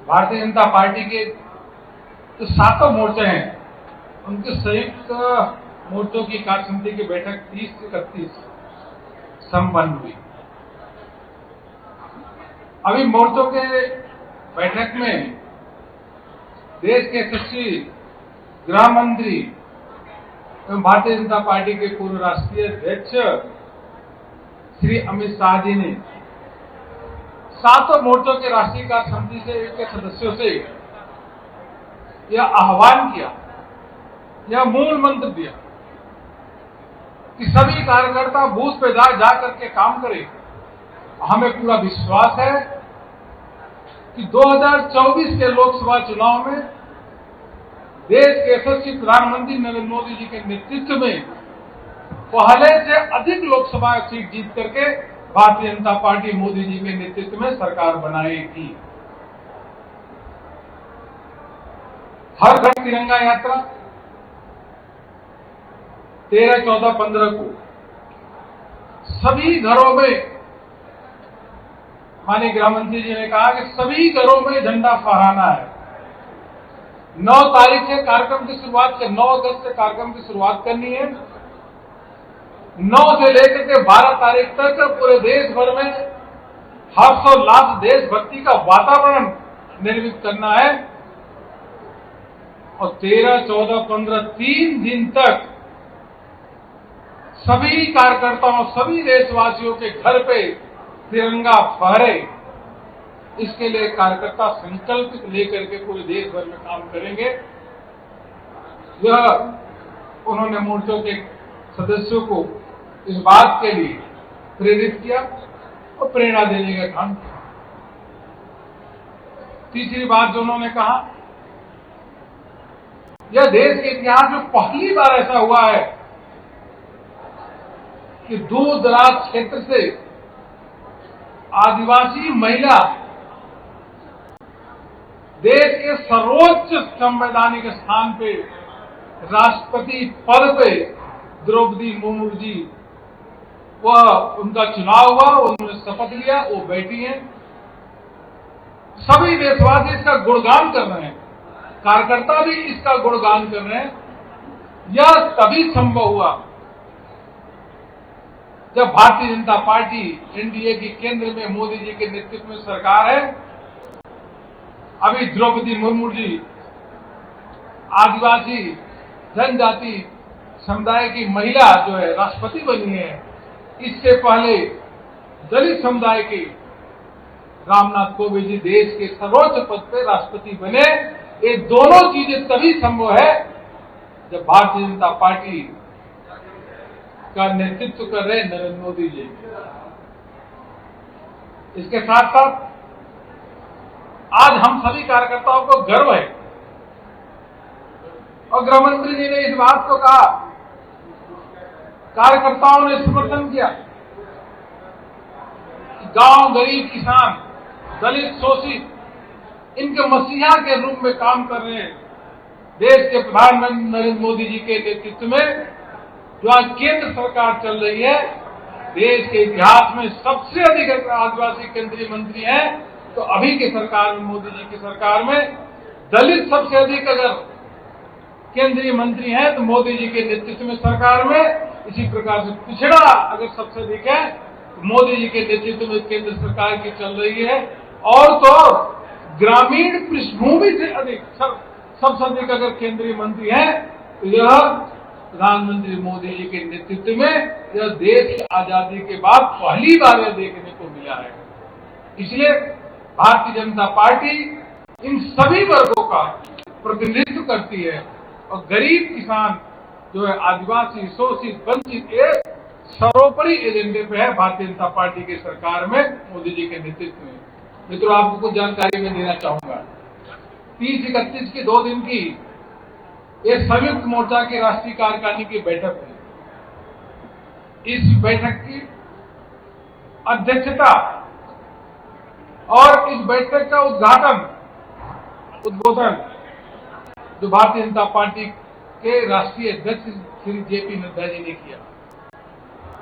Bharatiya Janata party के जो सातों मोर्चे हैं, उनके संयुक्त मोर्चों की कार्य समिति की बैठक 30 से 31 संपन्न हुई। अभी मोर्चों के बैठक में देश के यशस्वी गृह मंत्री एवं भारतीय जनता पार्टी के पूर्व राष्ट्रीय अध्यक्ष श्री अमित शाह जी ने सातों मोर्चों के राष्ट्रीय कार्य समिति के सदस्यों से यह आह्वान किया, यह मूल मंत्र दिया कि सभी कार्यकर्ता बूथ पे जा करके काम करें। हमें पूरा विश्वास है कि 2024 के लोकसभा चुनाव में देश के यशस्वी प्रधानमंत्री नरेंद्र मोदी जी के नेतृत्व में पहले से अधिक लोकसभा सीट जीत करके भारतीय जनता पार्टी मोदी जी के नेतृत्व में सरकार बनाएगी। हर घर तिरंगा यात्रा 13, 14, 15 को सभी घरों में, माननीय गृह मंत्री जी ने कहा कि सभी घरों में झंडा फहराना है। 9 तारीख से कार्यक्रम की शुरुआत, 9 अगस्त से कार्यक्रम की शुरुआत करनी है। 9 से लेकर के 12 तारीख तक पूरे देश भर में हर्षोल्लास, देशभक्ति का वातावरण निर्मित करना है और 13, 14, 15 3 दिन तक सभी कार्यकर्ताओं, सभी देशवासियों के घर पे तिरंगा फहरे। इसके लिए कार्यकर्ता संकल्प लेकर के पूरे देश भर में काम करेंगे। यह उन्होंने मोर्चों के सदस्यों को इस बात के लिए प्रेरित किया और प्रेरणा देने का काम किया। तीसरी बात जो उन्होंने कहा, यह देश के इतिहास में पहली बार ऐसा हुआ है कि दूर दराज क्षेत्र से आदिवासी महिला देश के सर्वोच्च संवैधानिक स्थान पे, राष्ट्रपति पद पे द्रौपदी मुर्मू जी, वह उनका चुनाव हुआ, उन्होंने शपथ लिया, वो बैठी हैं। सभी देशवासी इसका गुणगान कर रहे हैं, कार्यकर्ता भी इसका गुणगान कर रहे हैं। यह तभी संभव हुआ जब भारतीय जनता पार्टी एनडीए की केंद्र में मोदी जी के नेतृत्व में सरकार है। अभी द्रौपदी मुर्मू जी आदिवासी जनजाति समुदाय की महिला जो है राष्ट्रपति बनी है। इससे पहले दलित समुदाय के रामनाथ कोविंद जी देश के सर्वोच्च पद पे राष्ट्रपति बने। ये दोनों चीजें तभी संभव है जब भारतीय जनता पार्टी का नेतृत्व कर रहे नरेंद्र मोदी जी। इसके साथ साथ आज हम सभी कार्यकर्ताओं को गर्व है और गृह मंत्री जी ने इस बात को कहा, कार्यकर्ताओं ने समर्थन किया, गांव, गरीब, किसान, दलित, शोषित, इनके मसीहा के रूप में काम कर रहे हैं देश के प्रधानमंत्री नरेंद्र मोदी जी के नेतृत्व में जो आज केंद्र सरकार चल रही है। देश के इतिहास में सबसे अधिक आदिवासी केंद्रीय मंत्री हैं, तो अभी की सरकार में, मोदी जी की सरकार में दलित सबसे अधिक अगर केंद्रीय मंत्री हैं तो मोदी जी के नेतृत्व में सरकार में। इसी प्रकार से पिछड़ा अगर सबसे अधिक है तो मोदी जी के नेतृत्व में केंद्र सरकार की चल रही है। और तो ग्रामीण पृष्ठभूमि से अधिक, सबसे अधिक अगर केंद्रीय मंत्री हैं तो यह प्रधानमंत्री मोदी जी के नेतृत्व में, यह देश की आजादी के बाद पहली बार यह देखने को मिला है। इसलिए भारतीय जनता पार्टी इन सभी वर्गों का प्रतिनिधित्व करती है और गरीब, किसान जो है, आदिवासी, शोषित, वंचित, ये सर्वोपरि एजेंडे पे है भारतीय जनता पार्टी की सरकार में, मोदी जी के नेतृत्व में। मित्रों, आपको कुछ जानकारी मैं देना चाहूंगा। 30-31 की 2 दिन की ये संयुक्त मोर्चा की राष्ट्रीय कार्यकारिणी की बैठक हुई। इस बैठक की अध्यक्षता और इस बैठक का उद्बोधन जो भारतीय जनता पार्टी के राष्ट्रीय अध्यक्ष श्री जेपी नड्डा जी ने किया।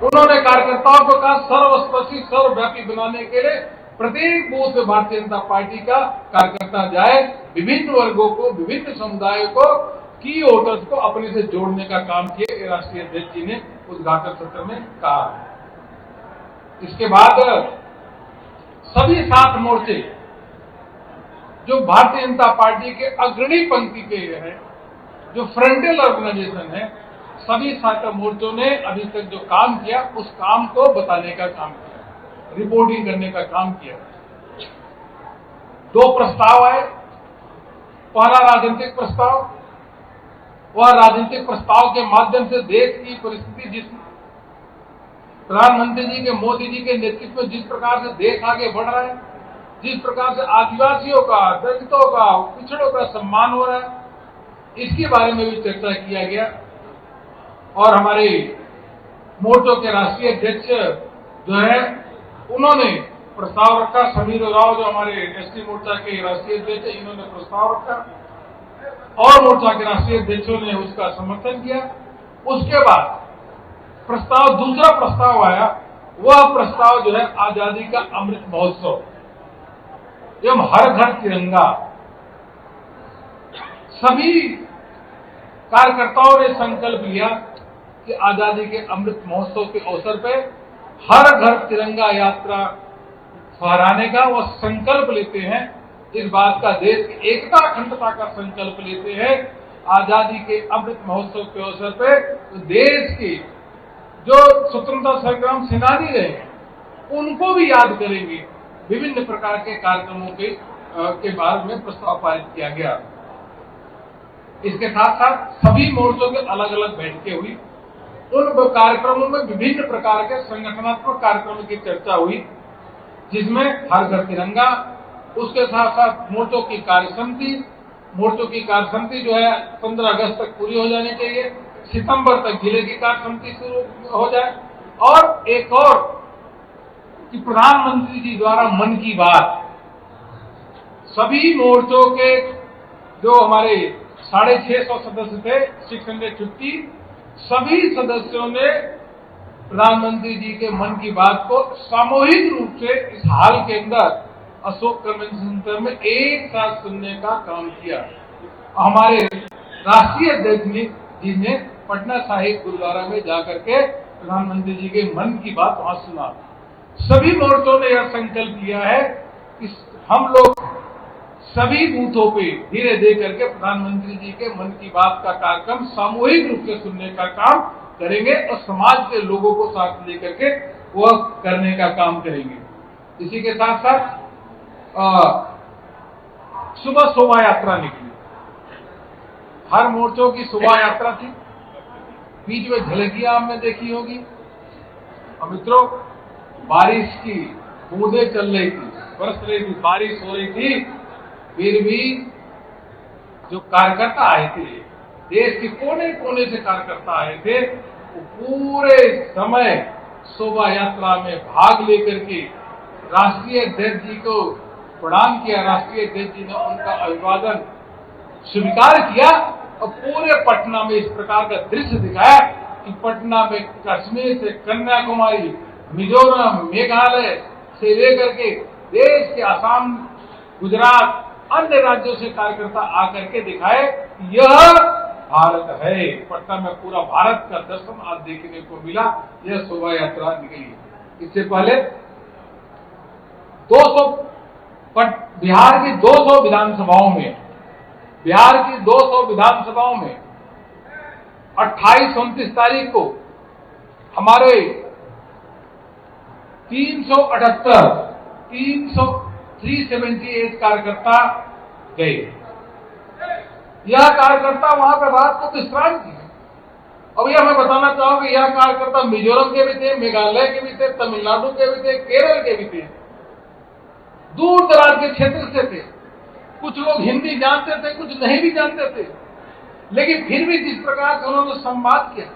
उन्होंने कार्यकर्ताओं को कहा, सर्वस्पर्शी, सर्वव्यापी बनाने के लिए प्रत्येक बूथ पे भारतीय जनता पार्टी का कार्यकर्ता जाए, विभिन्न वर्गों को, विभिन्न समुदायों को, की वोटर्स को अपने से जोड़ने का काम किया, राष्ट्रीय अध्यक्ष जी ने उद्घाटन सत्र में कहा। इसके बाद सभी 7 मोर्चे जो भारतीय जनता पार्टी के अग्रणी पंक्ति के हैं, जो फ्रंटल ऑर्गेनाइजेशन है, सभी 7 मोर्चों ने अभी तक जो काम किया उस काम को बताने का काम किया, रिपोर्टिंग करने का काम किया। 2 प्रस्ताव आए। पहला राजनीतिक प्रस्ताव, वह राजनीतिक प्रस्ताव के माध्यम से देश की परिस्थिति, जिस प्रधानमंत्री जी के, मोदी जी के नेतृत्व में जिस प्रकार से देश आगे बढ़ रहा है, जिस प्रकार से आदिवासियों का, दलितों का, पिछड़ों का सम्मान हो रहा है, इसके बारे में भी चर्चा किया गया। और हमारे मोर्चों के राष्ट्रीय अध्यक्ष जो है, उन्होंने प्रस्ताव रखा। समीर राव जो हमारे एसटी मोर्चा के राष्ट्रीय अध्यक्ष है, इन्होंने प्रस्ताव रखा और मोर्चा के राष्ट्रीय अध्यक्षों ने उसका समर्थन किया। उसके बाद दूसरा प्रस्ताव आया। वह प्रस्ताव जो है आजादी का अमृत महोत्सव एवं हर घर तिरंगा। सभी कार्यकर्ताओं ने संकल्प लिया कि आजादी के अमृत महोत्सव के अवसर पर हर घर तिरंगा यात्रा फहराने का वो संकल्प लेते हैं। इस बात का, देश की एकता अखंडता का संकल्प लेते हैं। आजादी के अमृत महोत्सव के अवसर पर तो देश के जो स्वतंत्रता संग्राम सेनानी रहे हैं उनको भी याद करेंगे। विभिन्न प्रकार के कार्यक्रमों के बारे में प्रस्ताव पारित किया गया। इसके साथ साथ सभी मोर्चों के अलग अलग बैठकें हुई। उन कार्यक्रमों में विभिन्न प्रकार के संगठनात्मक कार्यक्रमों की चर्चा हुई, जिसमें हर घर तिरंगा, उसके साथ साथ मोर्चों की कार्यसमिति जो है 15 अगस्त तक पूरी हो जानी चाहिए, सितंबर तक जिले की कार्यसमिति शुरू हो जाए, और एक और कि प्रधानमंत्री जी द्वारा मन की बात, सभी मोर्चों के जो हमारे 650 सदस्य थे, 650, सभी सदस्यों ने प्रधानमंत्री जी के मन की बात को सामूहिक रूप से इस हाल के अंदर अशोक कन्वेंशन सेंटर में एक साथ सुनने का काम किया। हमारे राष्ट्रीय अध्यक्ष जी ने पटना साहिब गुरुद्वारा में जाकर के प्रधानमंत्री जी के मन की बात वहां सुना। सभी मोर्चों ने यह संकल्प लिया है कि हम लोग सभी बूथों पे धीरे धीरे करके प्रधानमंत्री जी के मन की बात का कार्यक्रम सामूहिक रूप से सुनने का काम करेंगे और समाज के लोगों को साथ लेकर के वह करने का काम करेंगे। इसी के साथ साथ सुबह शोभा यात्रा निकली। हर मोर्चों की शोभा यात्रा थी। बीच में झलकियां आपने देखी होगी। और मित्रों, बारिश की बूंदें चल रही थी, बरस रही थी, बारिश हो रही थी, फिर भी जो कार्यकर्ता आए थे, देश के कोने कोने से कार्यकर्ता आए थे, वो पूरे समय शोभा यात्रा में भाग लेकर के राष्ट्रीय अध्यक्ष जी को प्रणाम किया। राष्ट्रीय अध्यक्ष जी ने उनका अभिवादन स्वीकार किया और पूरे पटना में इस प्रकार का दृश्य दिखाया कि पटना में कश्मीर से कन्याकुमारी, मिजोरम, मेघालय से लेकर के देश के असम, गुजरात, अन्य राज्यों से कार्यकर्ता आकर के दिखाए यह भारत है। पटना में पूरा भारत का दर्शन आज देखने को मिला। यह शोभा यात्रा निकली। इससे पहले 200 बिहार की 200 विधानसभाओं में 28-29 तारीख को हमारे 378 कार्यकर्ता गए। यह कार्यकर्ता वहां पर रात को विश्राम किए। अब यह मैं बताना चाहूंगा, यह कार्यकर्ता मिजोरम के भी थे, मेघालय के भी थे, तमिलनाडु के भी थे, केरल के भी थे, दूर दराज के क्षेत्र से थे। कुछ लोग हिंदी जानते थे, कुछ नहीं भी जानते थे, लेकिन फिर भी जिस प्रकार से उन्होंने संवाद किया,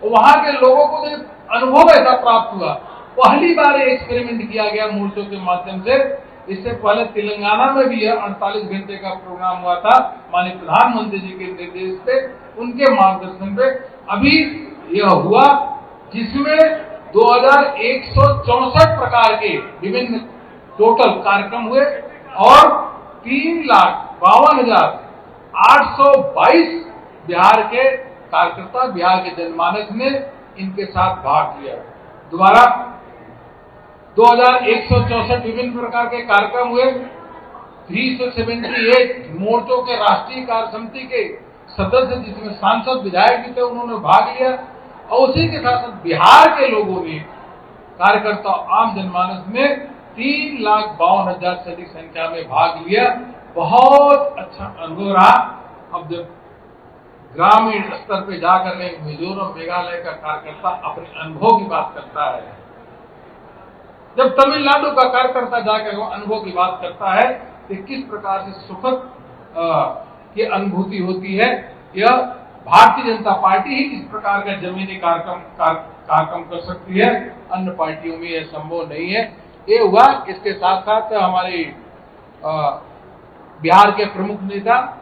वहां के लोगों को जो अनुभव ऐसा प्राप्त हुआ, पहली बार एक्सपेरिमेंट किया गया मोर्चों के माध्यम से। इससे पहले तेलंगाना में भी यह 48 घंटे का प्रोग्राम हुआ था माननीय प्रधानमंत्री जी के निर्देश पे, उनके मार्गदर्शन पे अभी यह हुआ, जिसमें 2164 प्रकार के विभिन्न टोटल कार्यक्रम हुए और 3,52,822 बिहार के कार्यकर्ता, बिहार के जनमानस ने इनके साथ भाग लिया। दोबारा 2164 विभिन्न प्रकार के कार्यक्रम हुए। 378 मोर्चों के राष्ट्रीय कार्य समिति के सदस्य, जिसमें सांसद, विधायक भी थे, उन्होंने भाग लिया। और उसी के साथ साथ बिहार के लोगों ने, कार्यकर्ता, आम जनमानस ने 3,52,000 से अधिक संख्या में भाग लिया। बहुत अच्छा अनुभव रहा। अब जब ग्रामीण स्तर पे जाकर मिजोरम, मेघालय का कार्यकर्ता अपने अनुभव की बात करता है, जब तमिलनाडु का कार्यकर्ता जाकर वो अनुभव की बात करता है, कि किस प्रकार से सुखद की अनुभूति होती है। यह भारतीय जनता पार्टी ही इस प्रकार का जमीनी कार्यक्रम कर सकती है, अन्य पार्टियों में यह संभव नहीं है। ये हुआ। इसके साथ साथ हमारे बिहार के प्रमुख नेता,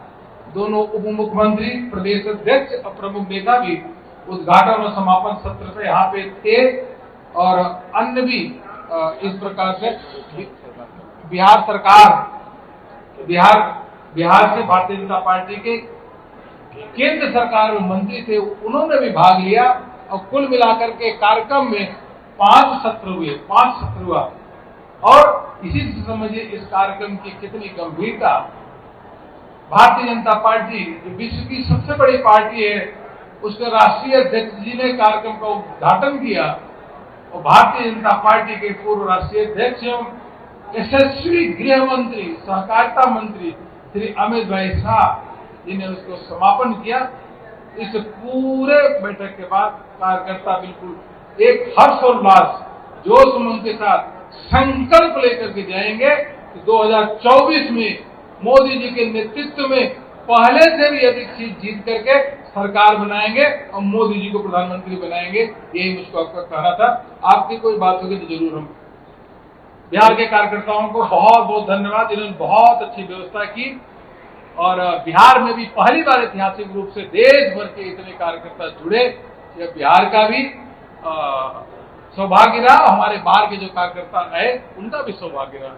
दोनों उप मुख्यमंत्री, प्रदेश अध्यक्ष और प्रमुख नेता भी उद्घाटन और समापन सत्र पे यहाँ पे थे। और अन्य भी इस प्रकार से बिहार सरकार, बिहार से भारतीय जनता पार्टी के केंद्र सरकार में मंत्री थे, उन्होंने भी भाग लिया। और कुल मिलाकर के कार्यक्रम में 5 सत्र हुआ। और इसी से समझिए इस कार्यक्रम की कितनी गंभीरता। भारतीय जनता पार्टी जो विश्व की सबसे बड़ी पार्टी है, उसके राष्ट्रीय अध्यक्ष जी ने कार्यक्रम का उद्घाटन किया। और भारतीय जनता पार्टी के पूर्व राष्ट्रीय अध्यक्ष एवं यशस्वी गृह मंत्री, सहकारिता मंत्री श्री अमित भाई शाह जी ने उसको समापन किया। इस पूरे बैठक के बाद कार्यकर्ता बिल्कुल एक हर्षोल्लास, जोश उमंग के साथ संकल्प लेकर के जाएंगे कि 2024 में मोदी जी के नेतृत्व में पहले से भी अधिक सीट जीत करके सरकार बनाएंगे और मोदी जी को प्रधानमंत्री बनाएंगे। यही मुझको आपका कहना था। आपकी कोई बात होगी तो जरूर हम। बिहार के कार्यकर्ताओं को बहुत बहुत धन्यवाद, इन्होंने बहुत अच्छी व्यवस्था की। और बिहार में भी पहली बार ऐतिहासिक रूप से देश भर के इतने कार्यकर्ता जुड़े। यह बिहार का भी सौभाग्य रहा, हमारे बाहर के जो कार्यकर्ता आए उनका भी सौभाग्य रहा।